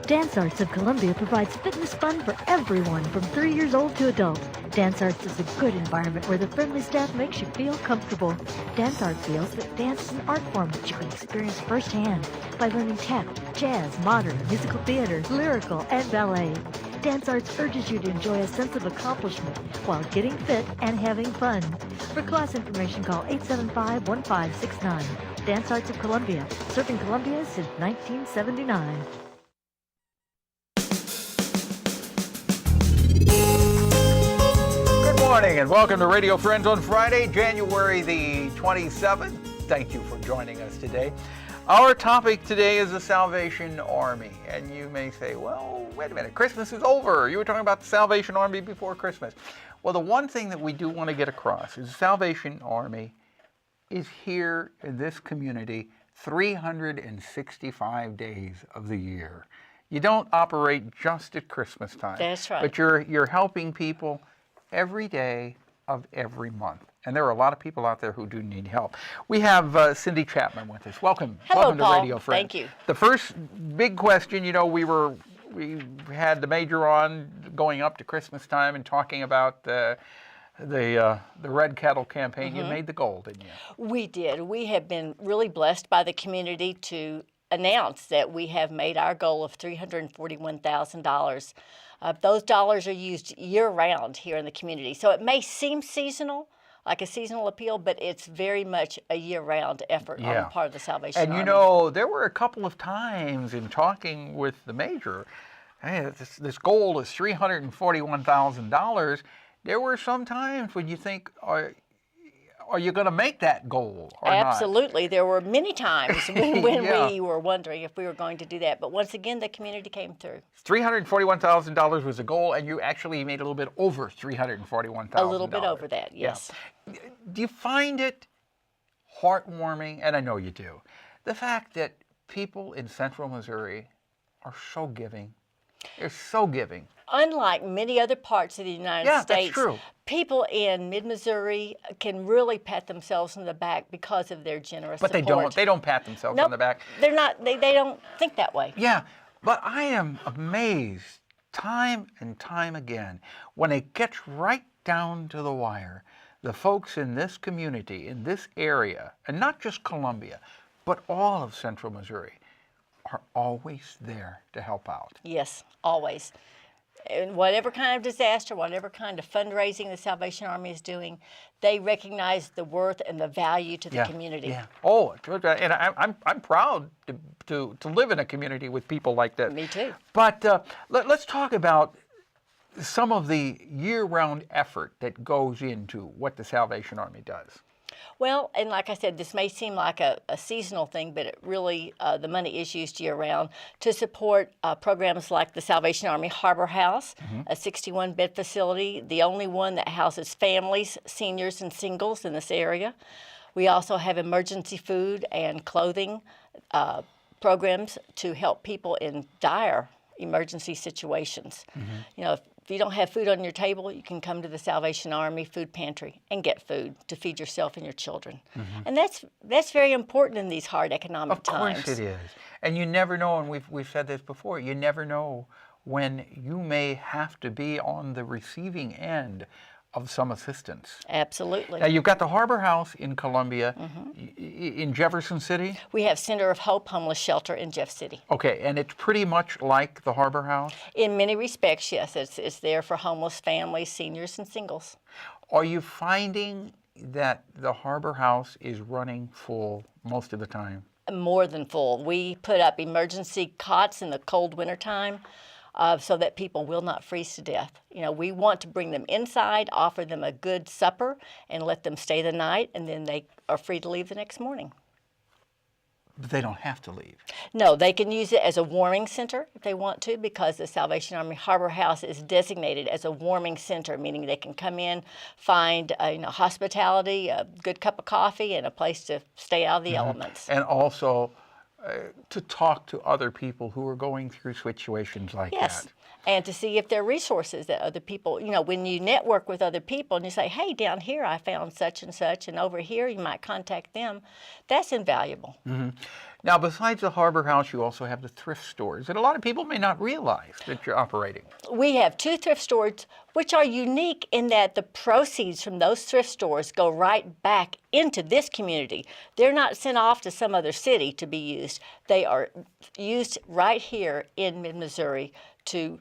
Dance Arts of Columbia provides fitness fun for everyone from 3 years old to adult. Dance Arts is a good environment where the friendly staff makes you feel comfortable. Dance Arts feels that dance is an art form that you can experience firsthand by learning tap, jazz, modern, musical theater, lyrical, and ballet. Dance Arts urges you to enjoy a sense of accomplishment while getting fit and having fun. For class information, call 875-1569. Dance Arts of Columbia, serving Columbia since 1979. Good morning and welcome to Radio Friends on Friday, January the 27th. Thank you for joining us today. Our topic today is the Salvation Army. And you may say, well, wait a minute, Christmas is over. You were talking about the Salvation Army before Christmas. Well, the one thing that we do want to get across is the Salvation Army is here in this community 365 days of the year. You don't operate just at Christmas time. That's right. But you're helping people every day of every month. And there are a lot of people out there who do need help. We have CYNDY CHAPMAN with us. Welcome. Hello, Welcome Paul. to Radio Friends. Thank you. The first big question, you know, we had the major on going up to Christmas time and talking about the Red Kettle campaign. You made the goal, didn't you? We did. We have been really blessed by the community to announce that we have made our goal of $341,000. Those dollars are used year-round here in the community. So it may seem seasonal, like a seasonal appeal, but it's very much a year-round effort on the part of the Salvation Army. And you know, there were a couple of times in talking with the major, hey, this goal is $341,000. There were some times when you think, are you going to make that goal or Absolutely. not? There were many times when we were wondering if we were going to do that. But once again, the community came through. $341,000 was a goal, and you actually made a little bit over $341,000. A little bit over that, yes. Yeah. Do you find it heartwarming, and I know you do, the fact that people in central Missouri are so giving? They're so giving. Unlike many other parts of the United States, that's true. People in mid-Missouri can really pat themselves on the back because of their generous support. But they don't pat themselves on the back. They're not. They don't think that way. Yeah, but I am amazed time and time again when it gets right down to the wire. The folks in this community, in this area, and not just Columbia, but all of central Missouri, are always there to help out. Yes, always. And whatever kind of disaster, whatever kind of fundraising the Salvation Army is doing, they recognize the worth and the value to the community. Yeah. Oh, and I'm proud to live in a community with people like that. Me too. But let's talk about some of the year-round effort that goes into what the Salvation Army does. Well, and like I said, this may seem like a seasonal thing, but it really, the money is used year-round to support programs like the Salvation Army Harbor House, a 61-bed facility, the only one that houses families, seniors, and singles in this area. We also have emergency food and clothing programs to help people in dire emergency situations. You know, if you don't have food on your table, you can come to the Salvation Army food pantry and get food to feed yourself and your children. And that's very important in these hard economic times. Of course it is. And you never know, and we've said this before, you never know when you may have to be on the receiving end of some assistance. Absolutely. Now, you've got the Harbor House in Columbia, in Jefferson City. We have Center of Hope Homeless Shelter in Jeff City. Okay, and it's pretty much like the Harbor House? In many respects, yes. It's there for homeless families, seniors, and singles. Are you finding that the Harbor House is running full most of the time? More than full. We put up emergency cots in the cold winter time. So that people will not freeze to death. You know, we want to bring them inside, offer them a good supper, and let them stay the night, and then they are free to leave the next morning. But they don't have to leave. No, they can use it as a warming center if they want to, because the Salvation Army Harbor House is designated as a warming center, meaning they can come in, find hospitality, a good cup of coffee, and a place to stay out of the elements. And also to talk to other people who are going through situations like Yes. that. And to see if there are resources that other people, when you network with other people and you say, hey, down here I found such and such, and over here you might contact them, that's invaluable. Mm-hmm. Now, besides the Harbor House, you also have the thrift stores, and a lot of people may not realize that you're operating. We have 2 thrift stores, which are unique in that the proceeds from those thrift stores go right back into this community. They're not sent off to some other city to be used. They are used right here in mid-Missouri to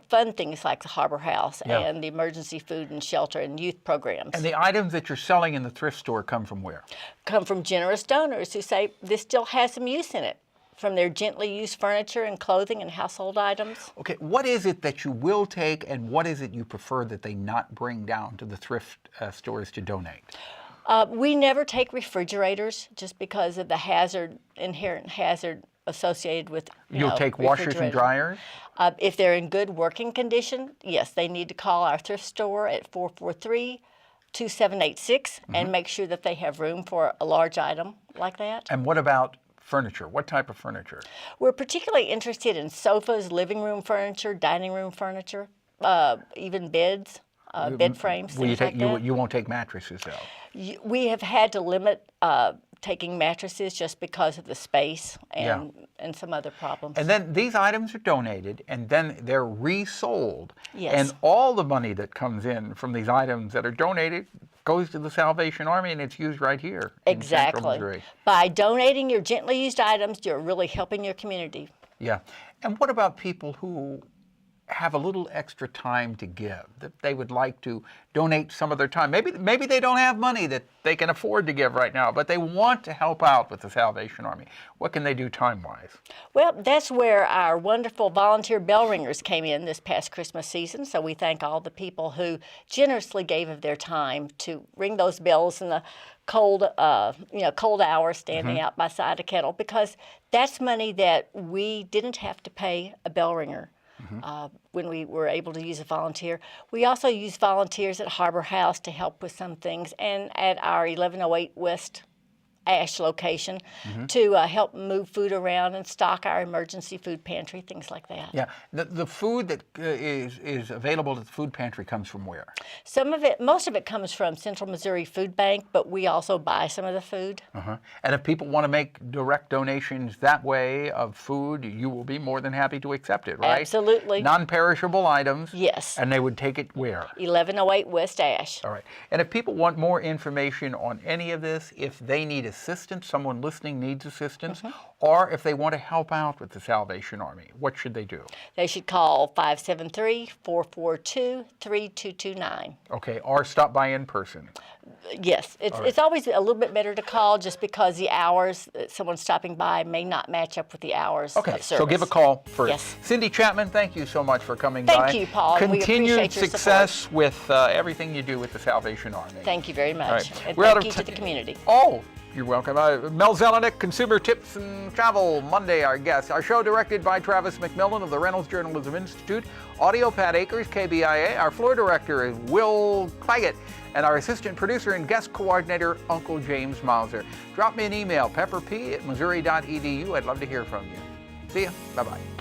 fund things like the Harbor House and the emergency food and shelter and youth programs. And the items that you're selling in the thrift store come from where? Come from generous donors who say this still has some use in it, from their gently used furniture and clothing and household items. Okay, what is it that you will take, and what is it you prefer that they not bring down to the thrift stores to donate? We never take refrigerators just because of the inherent hazard associated with You'll take washers and dryers? If they're in good working condition, yes, they need to call our thrift store at 443-2786 and make sure that they have room for a large item like that. And what about furniture? What type of furniture? We're particularly interested in sofas, living room furniture, dining room furniture, even beds, bed frames, things like that. You won't take mattresses, though? We have had to limit taking mattresses just because of the space and some other problems. And then these items are donated, and then they're resold. Yes. And all the money that comes in from these items that are donated goes to the Salvation Army, and it's used right here in Central Missouri. By donating your gently used items, you're really helping your community. Yeah. And what about people who have a little extra time to give, that they would like to donate some of their time? Maybe they don't have money that they can afford to give right now, but they want to help out with the Salvation Army. What can they do time-wise? Well, that's where our wonderful volunteer bell ringers came in this past Christmas season. So we thank all the people who generously gave of their time to ring those bells in the cold hours, standing out by side a kettle, because that's money that we didn't have to pay a bell ringer. When we were able to use a volunteer. We also use volunteers at Harbor House to help with some things, and at our 1108 West Ash location to help move food around and stock our emergency food pantry, things like that. Yeah, the food that is available at the food pantry comes from where? Most of it comes from Central Missouri Food Bank, but we also buy some of the food. And if people want to make direct donations that way of food, you will be more than happy to accept it, right? Absolutely. Non-perishable items. Yes. And they would take it where? 1108 West Ash. All right. And if people want more information on any of this, if they need assistance, someone listening needs assistance, or if they want to help out with the Salvation Army, what should they do? They should call 573-442-3229. Okay, or stop by in person. Yes, it's always a little bit better to call just because the hours that someone's stopping by may not match up with the hours of service. So give a call first. Yes. Cindy Chapman, thank you so much for coming by. Thank you, Paul. And we Continued appreciate your success with everything you do with the Salvation Army. Thank you very much. All right. And We're out thank of you to the community. Oh, you're welcome. Mel Zelenik, Consumer Tips and Travel Monday, our guest. Our show directed by Travis McMillan of the Reynolds Journalism Institute. Audio, Pat Akers, KBIA. Our floor director is Will Claggett. And our assistant producer and guest coordinator, Uncle James Mauser. Drop me an email, pepperp@missouri.edu. I'd love to hear from you. See ya. Bye-bye.